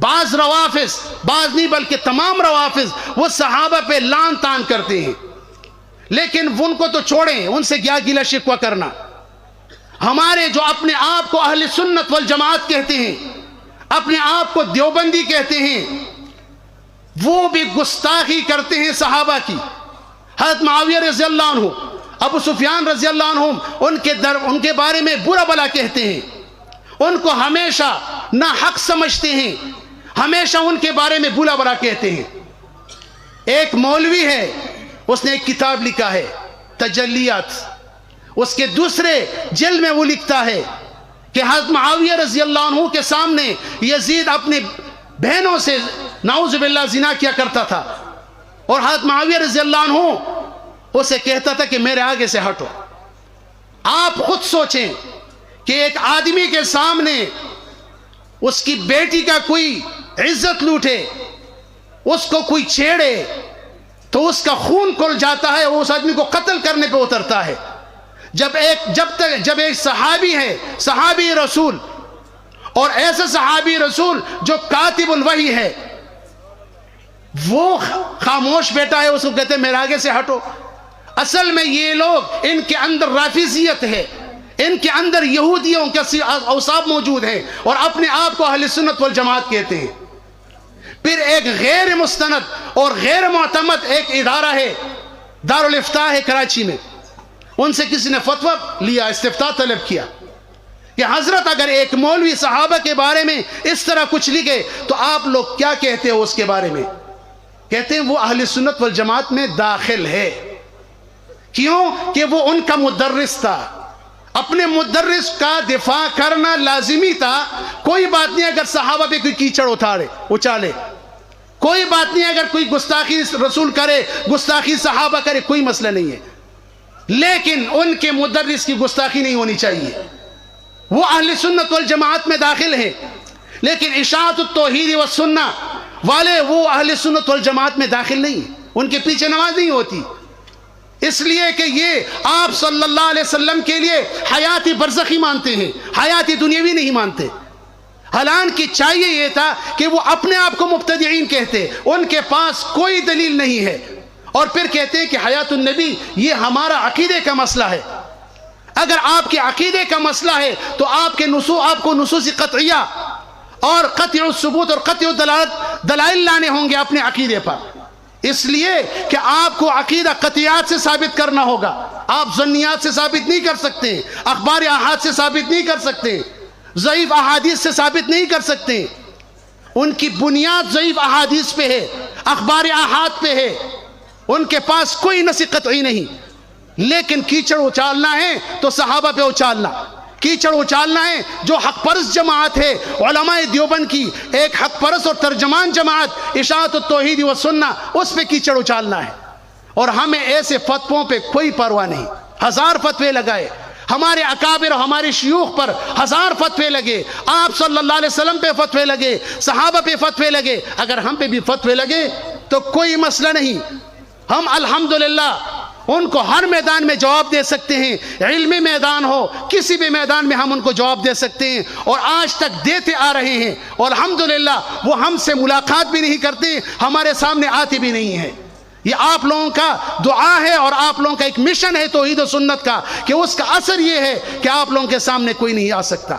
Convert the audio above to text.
بعض روافظ، بعض نہیں بلکہ تمام روافظ وہ صحابہ پہ لعن طعن کرتے ہیں، لیکن ان کو تو چھوڑیں، ان سے کیا گلہ شکوہ کرنا۔ ہمارے جو اپنے آپ کو اہل سنت والجماعت کہتے ہیں، اپنے آپ کو دیوبندی کہتے ہیں، وہ بھی گستاخی کرتے ہیں صحابہ کی۔ حضرت معاویہ رضی اللہ عنہ، ابو سفیان رضی اللہ عنہ ان کے بارے میں برا بلا کہتے ہیں، ان کو ہمیشہ ناحق سمجھتے ہیں، ہمیشہ ان کے بارے میں برا بلا کہتے ہیں۔ ایک مولوی ہے، اس نے ایک کتاب لکھا ہے تجلیات، اس کے دوسرے جلد میں وہ لکھتا ہے کہ حضرت معاویہ رضی اللہ عنہ کے سامنے یزید اپنی بہنوں سے نعوذ باللہ زنا کیا کرتا تھا، اور حضرت معاویہ رضی اللہ عنہ اسے کہتا تھا کہ میرے آگے سے ہٹو۔ آپ خود سوچیں کہ ایک آدمی کے سامنے اس کی بیٹی کا کوئی عزت لوٹے، اس کو کوئی چھیڑے تو اس کا خون کھل جاتا ہے، وہ اس آدمی کو قتل کرنے پہ اترتا ہے۔ جب ایک صحابی ہے، صحابی رسول، اور ایسا صحابی رسول جو کاتب الوحی ہے، وہ خاموش بیٹا ہے، اس کو کہتے ہیں میرے آگے سے ہٹو۔ اصل میں یہ لوگ، ان کے اندر رافضیت ہے، ان کے اندر یہودیوں کے اوصاف موجود ہیں، اور اپنے آپ کو اہل سنت والجماعت کہتے ہیں۔ پھر ایک غیر مستند اور غیر معتمد ایک ادارہ ہے، دارالافتاء ہے کراچی میں، ان سے کسی نے فتویٰ لیا، استفتاء طلب کیا کہ حضرت اگر ایک مولوی صحابہ کے بارے میں اس طرح کچھ لکھے تو آپ لوگ کیا کہتے ہو اس کے بارے میں؟ کہتے ہیں وہ اہل سنت والجماعت میں داخل ہے۔ کیوں؟ کہ وہ ان کا مدرس تھا، اپنے مدرس کا دفاع کرنا لازمی تھا۔ کوئی بات نہیں اگر صحابہ پہ کوئی کیچڑ اچالے، کوئی بات نہیں اگر کوئی گستاخی رسول کرے، گستاخی صحابہ کرے، کوئی مسئلہ نہیں ہے، لیکن ان کے مدرس کی گستاخی نہیں ہونی چاہیے۔ وہ اہل سنت والجماعت میں داخل ہیں، لیکن اشاعت التوحید والسنہ والے وہ اہل سنت والجماعت میں داخل نہیں ہیں، ان کے پیچھے نماز نہیں ہوتی، اس لیے کہ یہ آپ صلی اللہ علیہ وسلم کے لیے حیاتی برزخی مانتے ہیں، حیاتی دنیاوی نہیں مانتے۔ حالانکہ چاہیے یہ تھا کہ وہ اپنے آپ کو مبتدعین کہتے، ان کے پاس کوئی دلیل نہیں ہے، اور پھر کہتے ہیں کہ حیات النبی یہ ہمارا عقیدے کا مسئلہ ہے۔ اگر آپ کے عقیدے کا مسئلہ ہے تو آپ کو نصوص قطعیہ اور قطع الثبوت اور قطع الدلالت دلائل لانے ہوں گے اپنے عقیدے پر، اس لیے کہ آپ کو عقیدہ قطعیات سے ثابت کرنا ہوگا، آپ ظنیات سے ثابت نہیں کر سکتے، اخبار احاد سے ثابت نہیں کر سکتے، ضعیف احادیث سے ثابت نہیں کر سکتے۔ ان کی بنیاد ضعیف احادیث پہ ہے، اخبار احاد پہ ہے، ان کے پاس کوئی نص قطعی نہیں۔ لیکن کیچڑ اچالنا ہے تو صحابہ پہ اچالنا، کیچڑ اچالنا ہے جو حق پرست جماعت ہے علماء دیوبند کی، ایک حق پرست اور ترجمان جماعت اشاعت التوحید والسنہ، اس پہ کیچڑ اچالنا ہے۔ اور ہمیں ایسے فتووں پہ کوئی پرواہ نہیں، ہزار فتوے لگائے، ہمارے اکابر اور ہمارے شیوخ پر ہزار فتوے لگے، آپ صلی اللہ علیہ وسلم پہ فتوے لگے، صحابہ پہ فتوے لگے، اگر ہم پہ بھی فتوے لگے تو کوئی مسئلہ نہیں، ہم الحمدللہ ان کو ہر میدان میں جواب دے سکتے ہیں، علمی میدان ہو کسی بھی میدان میں ہم ان کو جواب دے سکتے ہیں، اور آج تک دیتے آ رہے ہیں، اور الحمدللہ وہ ہم سے ملاقات بھی نہیں کرتے، ہمارے سامنے آتے بھی نہیں ہیں۔ یہ آپ لوگوں کا دعا ہے اور آپ لوگوں کا ایک مشن ہے توحید و سنت کا، کہ اس کا اثر یہ ہے کہ آپ لوگوں کے سامنے کوئی نہیں آ سکتا۔